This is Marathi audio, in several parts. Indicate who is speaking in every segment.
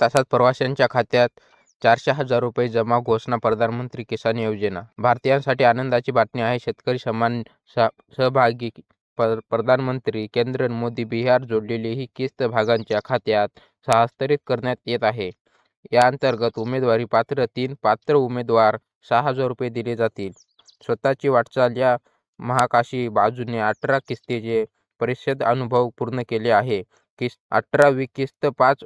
Speaker 1: तासात प्रवाशांच्या खात्यात 400,000 रुपये जमा घोषणा प्रधानमंत्री किसान योजना. भारतीयांसाठी आनंदाची बातमी आहे. शेतकरी सन्मान सहभागी प्रधानमंत्री नरेंद्र मोदी बिहार जोडलेली ही किस्त भागांच्या खात्यात हस्तांतरित करण्यात येत आहे. या अंतर्गत उमेदवारी पात्र 3 पात्र उमेदवार 6,000 रुपये दिले जातील. स्वतःची वाटचाल या महाकाशी बाजूने 18 किस्तीचे परिषद अनुभव पूर्ण केले आहे. 18वी किस्त 5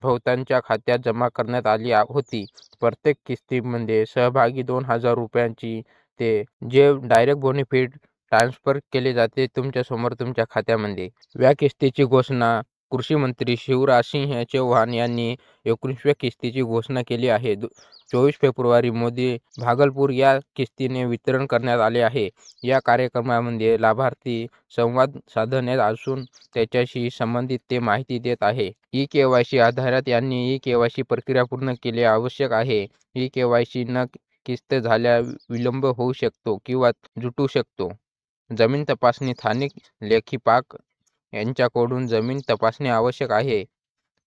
Speaker 1: भोवतांच्या खात्यात जमा करण्यात आली होती. प्रत्येक किस्तीमध्ये सहभागी 2,000 रुपयांची जे डायरेक्ट बेनिफिट ट्रान्सफर केले जाते तुमच्यासमोर तुमच्या खात्यामध्ये. या किस्तीची घोषणा कृषी मंत्री शिवराज सिंह चौहान यांनी 19व्या किस्तीची घोषणा केली आहे. 24 फेब्रुवारी मोदी भागलपूर या किस्तीने वितरण करण्यात आले आहे. या कार्यक्रमामध्ये लाभार्थी संवाद साधण्यात असून त्याच्याशी संबंधित ते माहिती देत आहे. ई-केवायसी आधारात यांनी ई-केवायसी प्रक्रिया पूर्ण केली आवश्यक आहे. ई-केवायसी न किस्त झाल्या विलंब होऊ शकतो किंवा जुटू शकतो. जमीन तपासणी स्थानिक लेखीपाल यांच्याकडून जमीन तपासणी आवश्यक आहे.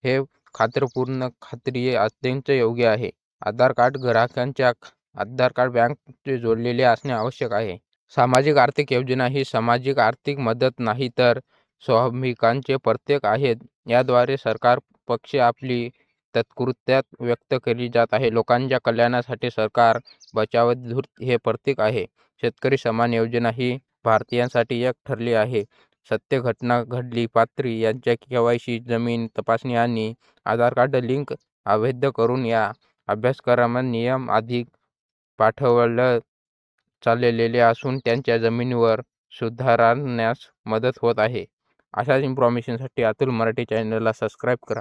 Speaker 1: हे खातरपूर्ण खात्री अत्यंत योग्य आहे. आधार कार्ड ग्राहकांच्या आधार कार्ड बँक जोडलेले असणे आवश्यक आहे. सामाजिक आर्थिक योजना ही सामाजिक आर्थिक मदत नाही तर स्वावलंबींचे प्रतीक आहेत. याद्वारे सरकार पक्ष आपली तत्परता व्यक्त केली जात आहे. लोकांच्या कल्याणासाठी सरकार बचावत धूर्त हे प्रतीक आहे. शेतकरी सन्मान योजना ही भारतीयांसाठी एक ठरली आहे. सत्य घटना घडली पात्री यांच्या केवायसी जमीन तपासणी आणि आधार कार्ड लिंक अवैध करून या अभ्यासक्रमात नियम अधिक पाठवलं चाललेले असून त्यांच्या जमिनीवर सुधारण्यास मदत होत आहे. अशाच इन्फॉर्मेशनसाठी अतुल मराठी चॅनलला सबस्क्राईब करा.